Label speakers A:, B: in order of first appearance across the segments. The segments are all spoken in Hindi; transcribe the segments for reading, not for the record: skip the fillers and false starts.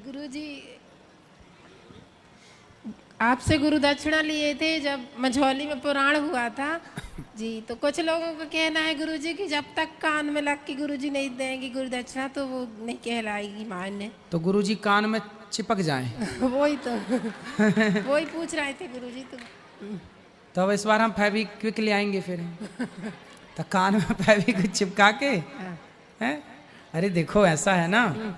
A: गुरुजी, आपसे गुरु दक्षिणा लिए थे जब मझौली में पुराण हुआ था जी। तो कुछ लोगों का कहना है गुरुजी कि जब तक कान में लग के गुरुजी नहीं देंगे गुरु दक्षिणा तो वो नहीं कहलाएगी मान्य।
B: तो गुरुजी कान में चिपक जाएं।
A: वही तो वही पूछ रहे थे गुरुजी।
B: तो अब इस बार हम फेविक्विक ले आएंगे फिर तो कान में फेविक्विक चिपका के हैं। अरे देखो ऐसा है ना,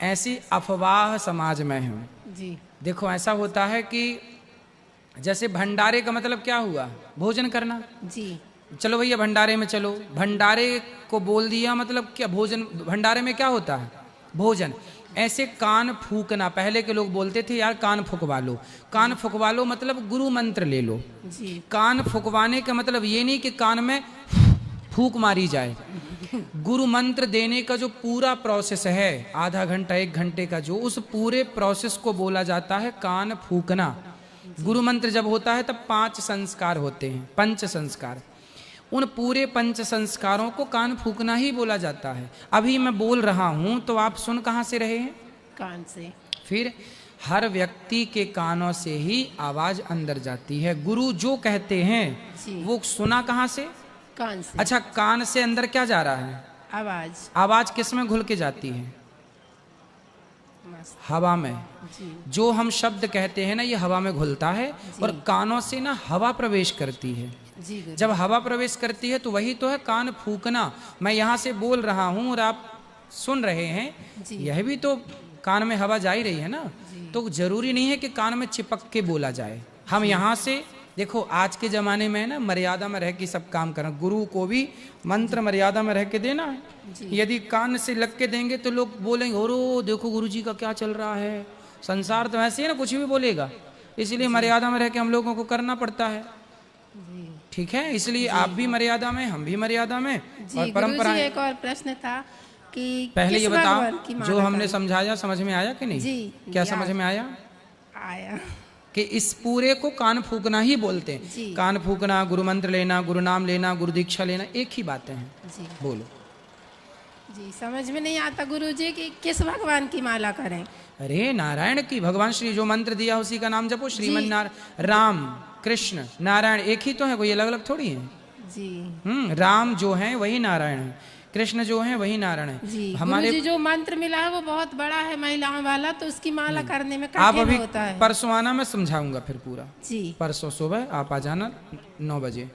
B: ऐसी अफवाह समाज में है
A: जी।
B: देखो ऐसा होता है कि जैसे भंडारे का मतलब क्या हुआ, भोजन करना
A: जी।
B: चलो भैया भंडारे में चलो, भंडारे को बोल दिया मतलब क्या, भोजन, भंडारे में क्या होता है, भोजन। ऐसे कान फूकना, पहले के लोग बोलते थे यार कान फुकवा लो, कान फुकवा लो मतलब गुरु मंत्र ले लो
A: जी।
B: कान फुकवाने का मतलब ये नहीं कि कान में फूक मारी जाए। गुरु मंत्र देने का जो पूरा प्रोसेस है, आधा घंटा 1 घंटे का, जो उस पूरे प्रोसेस को बोला जाता है कान फूकना। गुरु मंत्र जब होता है तब 5 संस्कार होते हैं, 5 संस्कार। उन पूरे 5 संस्कारों को कान फूकना ही बोला जाता है। अभी मैं बोल रहा हूं तो आप सुन कहां से रहे हैं,
A: कान से।
B: फिर हर व्यक्ति के कानों से ही आवाज अंदर जाती है। गुरु जो कहते हैं वो सुना कहां से,
A: कान से।
B: अच्छा कान से अंदर क्या जा रहा है,
A: आवाज।
B: आवाज किस में घुल के जाती है, हवा में। जो हम शब्द कहते हैं ना ये हवा में घुलता है और कानों से ना हवा प्रवेश करती है। जब हवा प्रवेश करती है तो वही तो है कान फूकना। मैं यहाँ से बोल रहा हूँ और आप सुन रहे हैं, यह भी तो कान में हवा जा ही रही है ना। तो जरूरी नहीं है कि कान में चिपक के बोला जाए। हम यहाँ से देखो आज के जमाने में ना मर्यादा में रह के सब काम करना, गुरु को भी मंत्र मर्यादा में रह के देना है। यदि कान से लग के देंगे तो लोग बोलेंगे ओरो देखो गुरुजी का क्या चल रहा है। संसार तो ऐसे है ना, कुछ भी बोलेगा, इसलिए मर्यादा में रह के हम लोगों को करना पड़ता है। ठीक है, इसलिए आप भी मर्यादा में, हम भी मर्यादा में। और परंपरा।
A: एक और प्रश्न था कि
B: पहले ये बताओ जो हमने समझाया समझ में आया कि नहीं
A: जी।
B: क्या समझ में आया कि इस पूरे को कान फूकना ही बोलते हैं। कान फूकना, गुरु मंत्र लेना, गुरु नाम लेना, गुरु दीक्षा लेना, एक ही बातें हैं जी। बोलो
A: जी। समझ में नहीं आता गुरुजी कि किस भगवान की माला करें।
B: अरे नारायण की, भगवान श्री जो मंत्र दिया उसी का नाम जपो। श्रीमन नारायण, राम कृष्ण नारायण एक ही तो है, कोई अलग अलग थोड़ी है जी। राम जो है वही नारायण है, कृष्ण जो है वही नारायण है। हमारे
A: जो मंत्र मिला है वो बहुत बड़ा है महिलाओं वाला, तो उसकी माला करने में कठिन
B: आप अभी
A: होता है।
B: परसों आना, मैं समझाऊंगा फिर पूरा
A: जी।
B: परसों सुबह आप आ जाना 9 बजे।